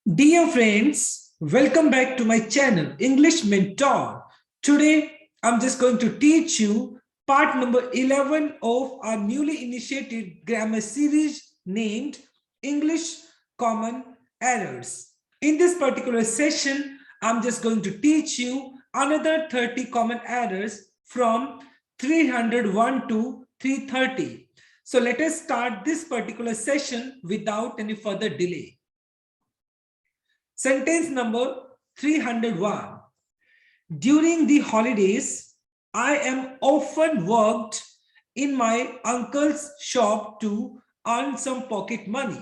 Dear friends, welcome back to my channel English Mentor. Today I'm just going to teach you part number 11 of our newly initiated grammar series named English Common Errors. In this particular session, I'm just going to teach you another 30 common errors from 301 to 330. So let us start this particular session without any further delay. Sentence number 301. During the holidays, I am often worked in my uncle's shop to earn some pocket money.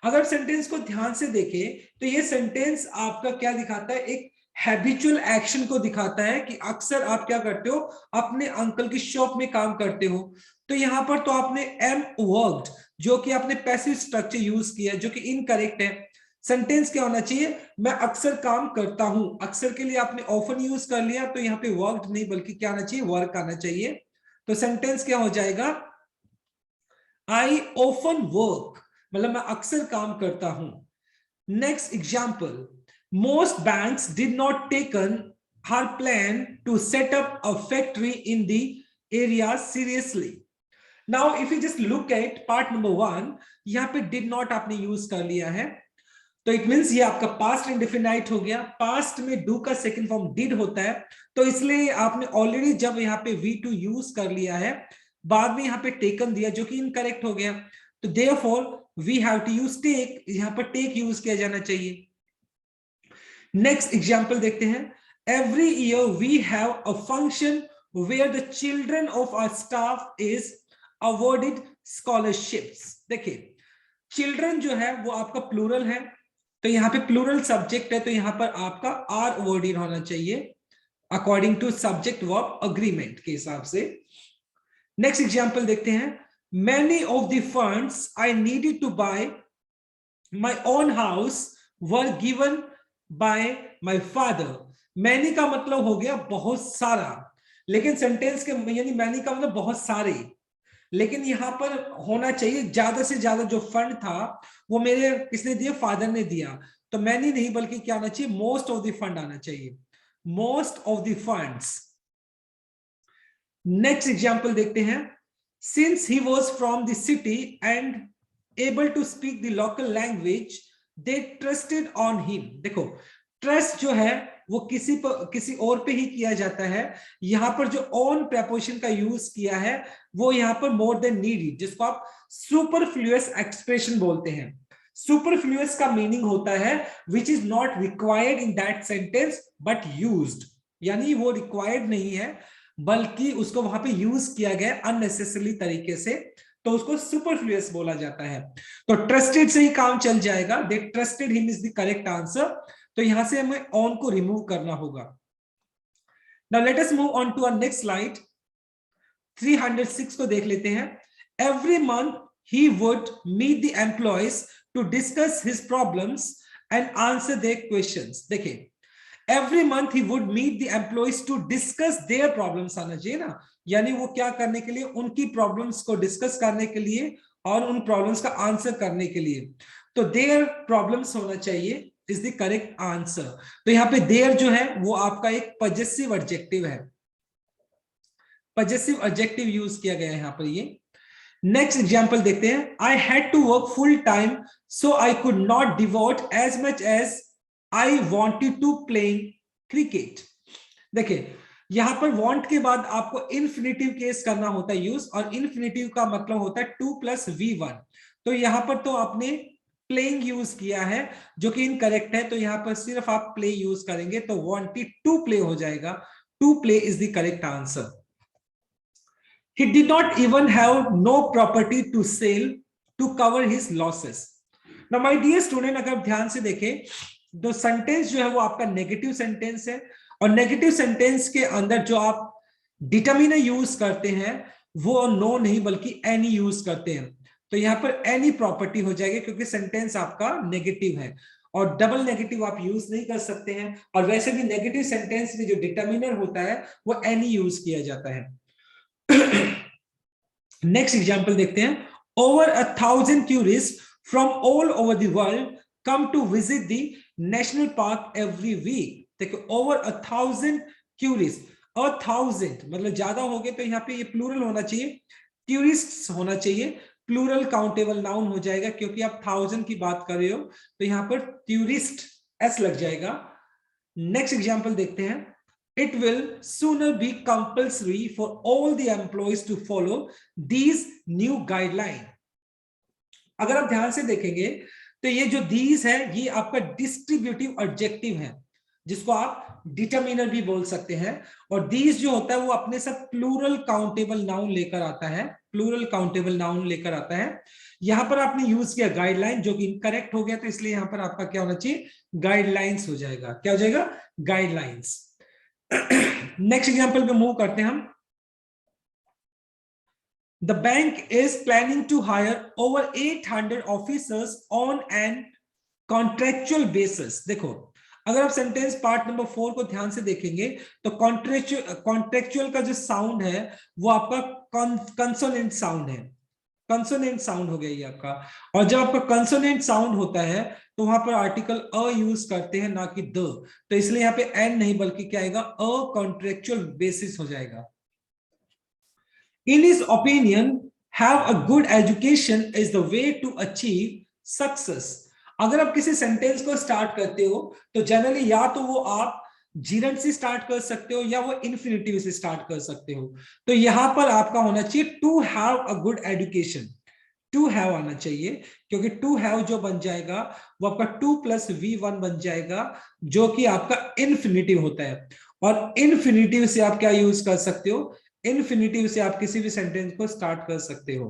अगर sentence को ध्यान से देखें तो ये sentence आपका क्या दिखाता है, एक हैबिचुअल एक्शन को दिखाता है कि अक्सर आप क्या करते हो, अपने अंकल की शॉप में काम करते हो। तो यहाँ पर तो आपने एम वर्क्ड जो कि आपने पैसिव स्ट्रक्चर यूज किया जो कि इनकरेक्ट है। सेंटेंस क्या होना चाहिए, मैं अक्सर काम करता हूं। अक्सर के लिए आपने ऑफन यूज कर लिया तो यहाँ पे वर्क्ड नहीं बल्कि क्या आना चाहिए, वर्क आना चाहिए। तो सेंटेंस क्या हो जाएगा, आई ऑफन वर्क, मतलब मैं अक्सर काम करता हूं। Next example, most banks did not taken her plan to set up a factory in the area seriously. Now if you just look at part number 1, यहाँ पे डिड नॉट आपने use कर लिया है तो इट मींस ये आपका past indefinite हो गया। पास्ट में डू का सेकंड फॉर्म डिड होता है तो इसलिए आपने ऑलरेडी जब यहाँ पे V2 यूज कर लिया है, बाद में यहाँ पे टेकन दिया जो कि इनकरेक्ट हो गया। तो therefore we have to use take, यहाँ पर टेक यूज किया जाना चाहिए। नेक्स्ट एग्जांपल देखते हैं, every year we have a function where the children of our staff is awarded scholarships. देखिए चिल्ड्रन जो है वो आपका प्लूरल है तो यहाँ पे प्लूरल सब्जेक्ट है तो यहाँ पर आपका आर वर्ड होना चाहिए according to subject verb agreement के हिसाब से। नेक्स्ट एग्जांपल देखते हैं, many of the funds I needed to buy my own house were given by my father. Many का मतलब हो गया बहुत सारा, लेकिन सेंटेंस के यानी मैनी का मतलब बहुत सारे, लेकिन यहां पर होना चाहिए ज्यादा से ज्यादा जो फंड था वो मेरे किसने दिया, फादर ने दिया। तो मैनी नहीं बल्कि क्या आना चाहिए, मोस्ट ऑफ द फंड आना चाहिए, most of the funds. Next example देखते हैं, since he was from the city and able to speak the local language they trusted on him. देखो ट्रस्ट जो है वो किसी और पे ही किया जाता है। यहां पर जो ऑन प्रेपोजिशन का यूज किया है वो यहां पर मोर देन नीडेड, जिसको आप सुपरफ्लुअस एक्सप्रेशन बोलते हैं। सुपरफ्लुअस का मीनिंग होता है which is not required in that sentence but used, यानी वो रिक्वायर्ड नहीं है बल्कि उसको वहां पे यूज किया गया अननेसेसरी तरीके से, तो उसको सुपरफ्लुअस बोला जाता है। तो ट्रस्टेड से ही काम चल जाएगा, they trusted him is the correct answer. तो यहां से हमें ऑन को रिमूव करना होगा। Now let us move on to our next slide. 306 को देख लेते हैं, every month he would meet the employees to discuss his problems and answer their questions. देखिए every month he would meet the employees to discuss their problems आना चाहिए ना, यानी वो क्या करने के लिए, उनकी प्रॉब्लम्स को डिस्कस करने के लिए और उन प्रॉब्लम्स का आंसर करने के लिए। तो देयर प्रॉब्लम्स होना चाहिए इज द करेक्ट आंसर। तो यहाँ पे देयर जो है वो आपका एक पजेसिव एडजेक्टिव है, पजेसिव एडजेक्टिव यूज किया गया है यहाँ पर ये। नेक्स्ट एग्जांपल देखते हैं, I had to work full time so I could not devote as much as I wanted to playing cricket. देखिए यहां पर वांट के बाद आपको इन्फिनिटिव केस करना होता है यूज, और इन्फिनिटिव का मतलब होता है 2 + V1। तो यहां पर तो आपने प्लेइंग यूज किया है जो कि इनकरेक्ट है, तो यहां पर सिर्फ आप प्ले यूज करेंगे तो वांटेड टू प्ले हो जाएगा। To play is the correct answer. He did not even have no property to sell to cover his losses. Now my dear student, अगर आप ध्यान से देखें तो सेंटेंस जो है वो आपका नेगेटिव सेंटेंस है, और नेगेटिव सेंटेंस के अंदर जो आप डिटरमिनर यूज करते हैं वो नो नहीं बल्कि एनी यूज करते हैं। तो यहाँ पर एनी प्रॉपर्टी हो जाएगी क्योंकि सेंटेंस आपका नेगेटिव है, और डबल नेगेटिव आप यूज नहीं कर सकते हैं, और वैसे भी नेगेटिव सेंटेंस में जो डिटरमिनर होता है वो एनी यूज किया जाता है। नेक्स्ट एग्जांपल देखते हैं, over 1000 tourist from all over the world come to visit the national park every week. देखो over 1,000 tourists, 1,000 मतलब ज्यादा हो गए तो यहाँ पे ये प्लूरल होना चाहिए, टूरिस्ट होना चाहिए, प्लूरल काउंटेबल नाउन हो जाएगा क्योंकि आप 1,000 की बात कर रहे हो, तो यहाँ पर टूरिस्ट एस लग जाएगा। नेक्स्ट एग्जांपल देखते हैं। It will sooner be compulsory for all the employees to follow these new guidelines. अगर आप ध्यान से देखेंगे तो ये जो these है ये आपका डिस्ट्रीब्यूटिव एडजेक्टिव है जिसको आप डिटरमिनर भी बोल सकते हैं, और these जो होता है वो अपने साथ प्लूरल काउंटेबल नाउन लेकर आता है, प्लूरल काउंटेबल नाउन लेकर आता है। यहां पर आपने यूज किया गाइडलाइन जो कि इनकरेक्ट हो गया, तो इसलिए यहां पर आपका क्या होना चाहिए, गाइडलाइंस हो जाएगा। क्या हो जाएगा, गाइडलाइंस। नेक्स्ट एग्जांपल पे मूव करते हैं हम। The bank is planning to hire over 800 officers on an contractual basis. देखो अगर आप सेंटेंस पार्ट नंबर 4 को ध्यान से देखेंगे तो कॉन्ट्रेक्चुअल का जो साउंड है वो आपका कंसोनेंट साउंड है, कंसोनेंट साउंड हो गया ये आपका। और जब आपका कंसोनेंट साउंड होता है तो वहां पर आर्टिकल अ यूज करते हैं ना कि द, तो इसलिए यहाँ पे एन नहीं बल्कि क्या आएगा, अ कॉन्ट्रेक्चुअल बेसिस हो जाएगा। In his opinion, have a good education is the way to achieve success. अगर आप किसी सेंटेंस को स्टार्ट करते हो तो जनरली या तो वो आप जीरंड से स्टार्ट कर सकते हो या वो इन्फिनिटिव से स्टार्ट कर सकते हो। तो यहां पर आपका होना चाहिए to have a good education, to have आना चाहिए क्योंकि टू हैव जो बन जाएगा वो आपका 2 + V1 बन जाएगा जो कि आपका इन्फिनिटिव होता है, और इन्फिनिटिव से आप क्या यूज कर सकते हो, इन्फिनिटिव से आप किसी भी सेंटेंस को स्टार्ट कर सकते हो।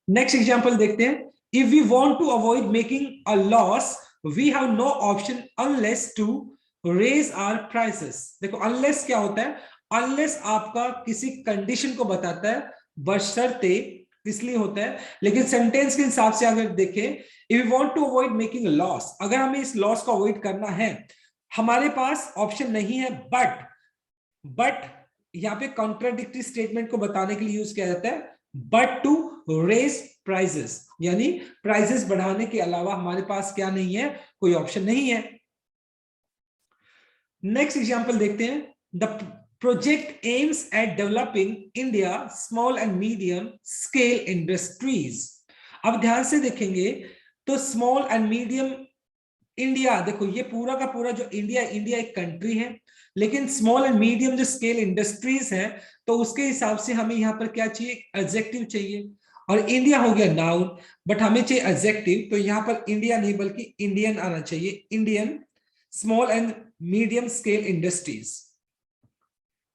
नेक्स्ट एग्जांपल देखते हैं। If we want to avoid making a loss we have no option unless to raise our prices. देखो अनलेस क्या होता है, अनलेस आपका किसी कंडीशन को बताता है, बशर्ते इसलिए होता है, लेकिन सेंटेंस के हिसाब से अगर देखें, if we want to avoid making loss, अगर हमें इस लॉस को अवॉइड करना है हमारे पास ऑप्शन नहीं है, बट यहां पे कॉन्ट्राडिक्टरी स्टेटमेंट को बताने के लिए यूज किया जाता है बट टू रेज प्राइसेस, यानी प्राइसेस बढ़ाने के अलावा हमारे पास क्या नहीं है, कोई ऑप्शन नहीं है। नेक्स्ट एग्जांपल देखते हैं। The project aims at developing India small and medium scale industries. अब ध्यान से देखेंगे तो स्मॉल एंड मीडियम इंडिया, देखो ये पूरा का पूरा जो इंडिया एक कंट्री है, लेकिन स्मॉल एंड मीडियम जो स्केल इंडस्ट्रीज है तो उसके हिसाब से हमें यहाँ पर क्या चाहिए, एडजेक्टिव चाहिए, और इंडिया हो गया नाउन बट हमें चाहिए एडजेक्टिव, तो यहाँ पर इंडिया नहीं बल्कि इंडियन आना चाहिए, Indian small and medium scale industries.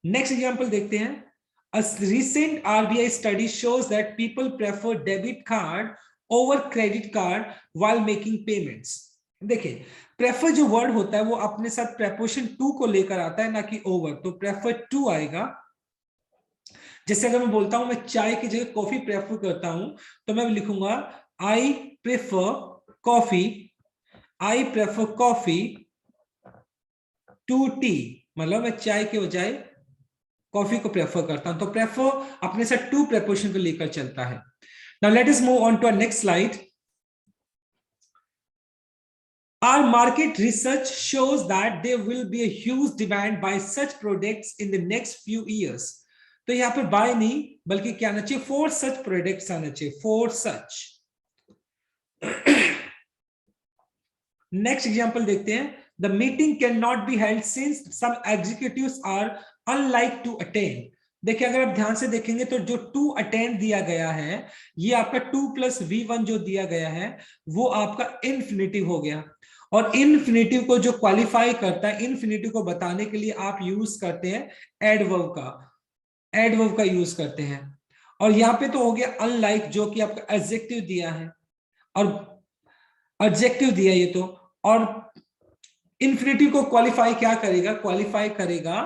Next example देखते हैं। A recent RBI study shows that people prefer debit card over credit card while making payments. देखिए प्रेफर जो वर्ड होता है वो अपने साथ प्रेपोजिशन टू को लेकर आता है ना कि ओवर, तो प्रेफर टू आएगा। जैसे अगर मैं बोलता हूं मैं चाय की जगह कॉफी प्रेफर करता हूं तो मैं लिखूंगा I prefer coffee, I prefer coffee to tea, मतलब मैं चाय के बजाय कॉफी को प्रेफर करता हूं, तो प्रेफर अपने साथ टू प्रेपोजिशन को लेकर चलता है। Now let us move on to our next slide. Our market research shows that there will be a huge demand by such products in the next few years. तो यहाँ पे bye नहीं बल्कि क्या आना चाहिए, for such products आना चाहिए, for such। नेक्स्ट एग्जांपल देखते हैं। The meeting cannot be held since some executives are unlikely to attend. देखिए अगर आप ध्यान से देखेंगे तो जो टू अटेंड दिया गया है ये आपका 2 + V1 जो दिया गया है वो आपका इन्फिनिटिव हो गया, और इन्फिनिटिव को जो क्वालिफाई करता है, इन्फिनिटिव को बताने के लिए आप यूज करते हैं एडवर्ब का यूज करते हैं, और यहाँ पे तो हो गया अनलाइक जो कि आपका एडजेक्टिव दिया है, और एडजेक्टिव दिया ये तो, और इन्फिनिटिव को क्वालिफाई क्या करेगा, क्वालिफाई करेगा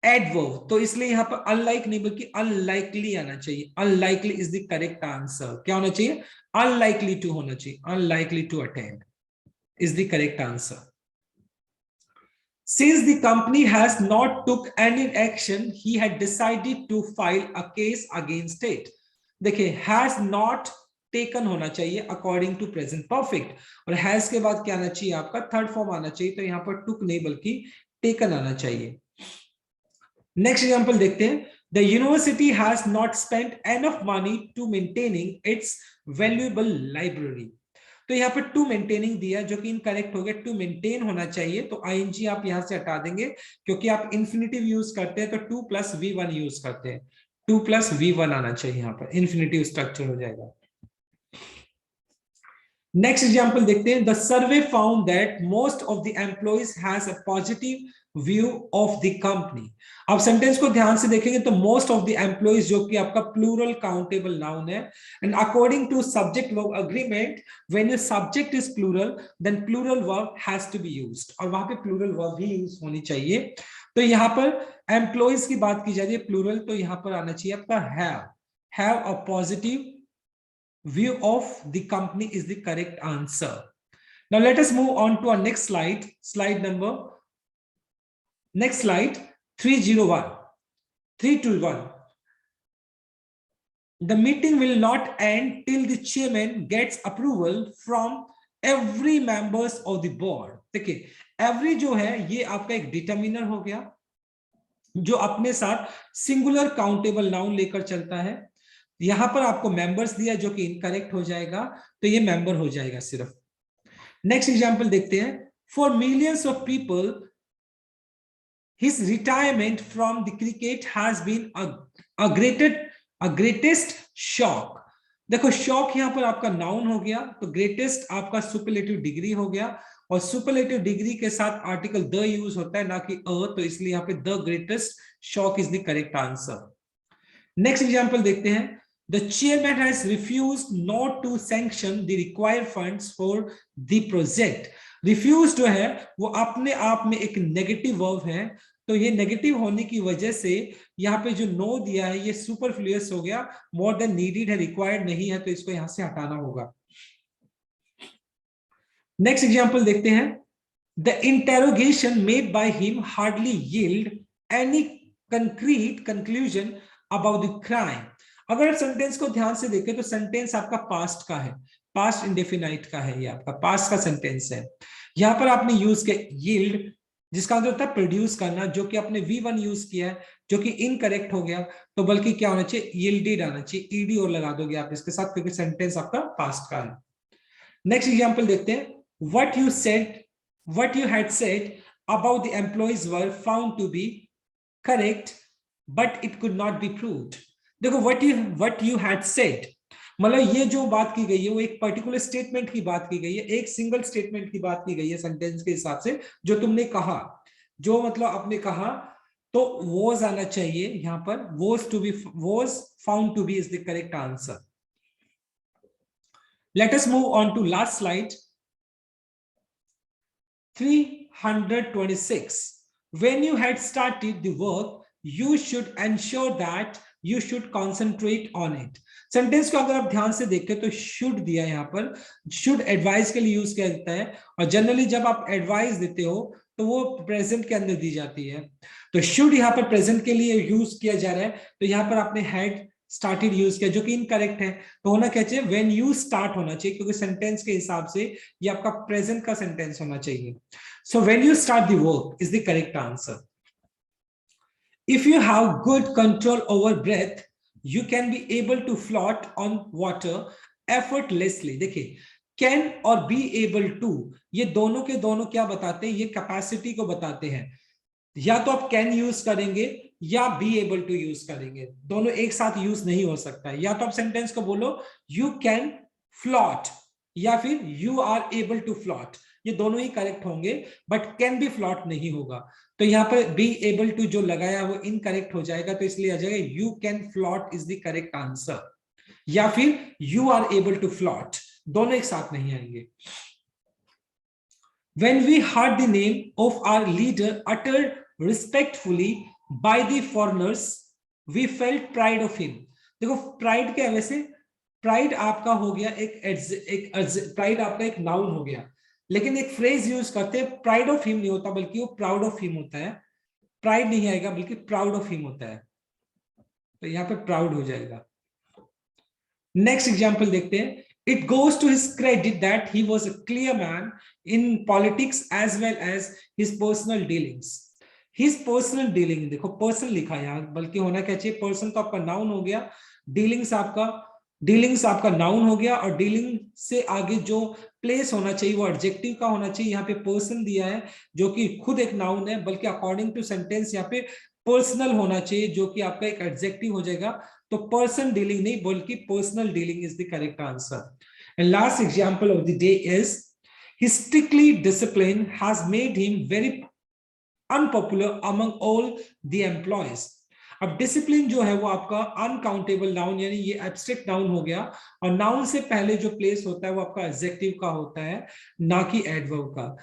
एडवर्ब, तो इसलिए यहां पर अनलाइक नहीं बल्कि अनलाइकली आना चाहिए, unlikely is the correct answer. क्या होना चाहिए, अनलाइकली टू होना चाहिए, unlikely to attend is the correct answer. Since the company has not took any action, he had decided to file a case against it. देखिए has not taken होना चाहिए according to present perfect, और has के बाद क्या आना चाहिए आपका थर्ड फॉर्म आना चाहिए, तो यहाँ पर टुक नहीं बल्कि टेकन आना चाहिए। नेक्स्ट एग्जांपल देखते हैं, the university has not spent enough money to maintaining its valuable library. तो यहाँ पर टू मेंटेनिंग दिया जो कि इनकरेक्ट हो गया, टू मेंटेन होना चाहिए, तो आईएनजी आप यहां से हटा देंगे क्योंकि आप इंफिनिटिव यूज करते हैं तो टू प्लस V1 यूज करते हैं, टू प्लस V1 आना चाहिए, यहाँ पर इंफिनिटिव स्ट्रक्चर हो जाएगा। नेक्स्ट एग्जांपल देखते हैं, the survey found that most of the employees has a positive view of the company. आप सेंटेंस को ध्यान से देखेंगे तो मोस्ट ऑफ द एम्प्लॉइज जो कि आपका प्लूरल काउंटेबल नाउन है, and according to subject verb agreement when your subject is plural then plural verb has to be used, और वहां पे प्लूरल वर्ब ही यूज होनी चाहिए। तो यहाँ पर एम्प्लॉइज की बात की जा रही है प्लूरल, तो यहाँ पर आना चाहिए आपका have a positive view of the company is the correct answer. Now let us move on to our next slide, next slide 321. The meeting will not end till the chairman gets approval from every members of the board. देखिए every जो है ये आपका एक determiner हो गया जो अपने साथ सिंगुलर काउंटेबल नाउन लेकर चलता है। यहां पर आपको मेंबर्स दिया जो कि इनकरेक्ट हो जाएगा, तो ये मेंबर हो जाएगा सिर्फ। नेक्स्ट एग्जांपल देखते हैं, for millions of people his retirement from the cricket has been a greatest shock. देखो शॉक यहां पर आपका नाउन हो गया, तो ग्रेटेस्ट आपका सुपरलेटिव डिग्री हो गया, और सुपरलेटिव डिग्री के साथ आर्टिकल द यूज होता है ना कि अ, तो इसलिए यहाँ पे the greatest shock is the correct answer. Next example देखते हैं, the chairman has refused not to sanction the required funds for the project. refuse जो है वो अपने आप में एक नेगेटिव वर्ब है, तो ये नेगेटिव होने की वजह से यहाँ पे जो नो दिया है ये सुपरफ्लुअस हो गया, मोर देन नीडेड है, रिक्वायर्ड नहीं है, तो इसको यहां से हटाना होगा। नेक्स्ट एग्जांपल देखते हैं, the interrogation made by him hardly yield any concrete conclusion about the crime. अगर आप सेंटेंस को ध्यान से देखें तो सेंटेंस आपका पास्ट का है, पास्ट इंडेफिनाइट का है, ये आपका पास्ट का सेंटेंस है। यहां पर आपने यूज किया यील्ड जिसका मतलब होता है प्रोड्यूस करना, जो कि आपने V1 यूज किया है जो कि इनकरेक्ट हो गया, तो बल्कि क्या होना चाहिए यील्डेड आना चाहिए, ईडी और लगा दोगे आप इसके साथ क्योंकि सेंटेंस आपका पास्ट का है। नेक्स्ट एग्जांपल देखते हैं, what you had said about the employees were found to be correct but it could not be proved। देखो what you had said मतलब ये जो बात की गई है वो एक पर्टिकुलर स्टेटमेंट की बात की गई है, एक सिंगल स्टेटमेंट की बात की गई है सेंटेंस के हिसाब से, जो तुमने कहा, जो मतलब आपने कहा, तो was आना चाहिए यहां पर, was found to be is the correct answer। Let us move on to last slide 326। when you had started the work you should ensure that you should concentrate on it। Sentence को अगर आप ध्यान से देखें तो should दिया, यहाँ पर शुड एडवाइस के लिए यूज किया जाता है, और जनरली जब आप एडवाइस देते हो तो वो प्रेजेंट के अंदर दी जाती है, तो शुड यहाँ पर प्रेजेंट के लिए यूज किया जा रहा है, तो यहाँ पर आपने हैड स्टार्टेड यूज किया जो कि इनकरेक्ट है, तो होना क्या चाहिए व्हेन यू स्टार्ट होना चाहिए, क्योंकि सेंटेंस के हिसाब से ये आपका प्रेजेंट का सेंटेंस होना चाहिए। So when you start the work is the correct answer. If you have good control over breath, you can be able to float on water effortlessly। देखिए can और be able to ये दोनों के दोनों क्या बताते हैं, ये कैपेसिटी को बताते हैं। या तो आप can यूज करेंगे या be able to यूज करेंगे, दोनों एक साथ यूज नहीं हो सकता है। या तो आप सेंटेंस को बोलो you can float या फिर you are able to float, ये दोनों ही करेक्ट होंगे, बट कैन बी फ्लॉट नहीं होगा, तो यहाँ पर बी एबल टू जो लगाया वो इनकरेक्ट हो जाएगा, तो इसलिए आ जाएगा you can float is the correct answer, या फिर you are able to float, दोनों एक साथ नहीं आएंगे। When we heard the name of our leader uttered respectfully by the foreigners, we felt pride of him। देखो प्राइड क्या है, वैसे प्राइड आपका हो गया एक प्राइड आपका एक नाउन हो गया, लेकिन एक फ्रेज यूज करते हैं, प्राइड ऑफ हिम नहीं होता बल्कि वो प्राउड ऑफ हिम होता है, प्राइड नहीं आएगा बल्कि प्राउड ऑफ हिम होता है, तो यहाँ पे प्राउड हो जाएगा। नेक्स्ट एग्जाम्पल देखते हैं. It goes to his credit that he was a clear man in politics as well as his personal dealings. His personal dealing, देखो पर्सन लिखा है यहाँ, बल्कि होना क्या चाहिए, पर्सन तो आपका नाउन हो गया, डीलिंग्स आपका नाउन हो गया, और डीलिंग से आगे जो प्लेस होना चाहिए वो एडजेक्टिव का होना चाहिए. यहाँ पे पर्सन दिया है जो कि खुद एक नाउन है, बल्कि अकॉर्डिंग टू सेंटेंस यहाँ पे पर्सनल होना चाहिए जो कि आपका एक एडजेक्टिव हो जाएगा. तो पर्सन डीलिंग नहीं बल्कि personal dealing is the correct answer. And last example of the day is his strictly discipline has made him very unpopular among all the employees. अब डिसिप्लिन जो है वो आपका अनकाउंटेबल नाउन यानी ये एब्स्ट्रैक्ट नाउन हो गया, और नाउन से पहले जो प्लेस होता है वो आपका एडजेक्टिव का होता है, ना कि एडवर्ब का.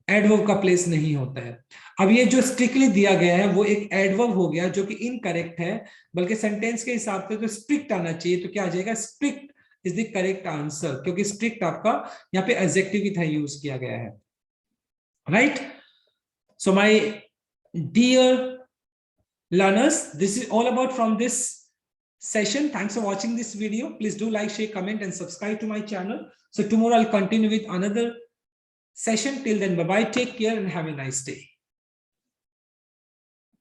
एडवर्ब का प्लेस नहीं होता है. अब ये जो स्ट्रिक्टली दिया गया है वो एक एडवर्ब हो गया जो कि इनकरेक्ट है, बल्कि सेंटेंस के हिसाब से तो स्ट्रिक्ट आना चाहिए. तो क्या आ जाएगा, strict is the correct answer, क्योंकि स्ट्रिक्ट आपका यहाँ पे एडजेक्टिव की तरह यूज किया गया है. Right. So my dear learners, this is all about from this session. Thanks for watching this video. Please do like, share, comment and subscribe to my channel. So tomorrow I'll continue with another session. Till then, bye bye, take care and have a nice day.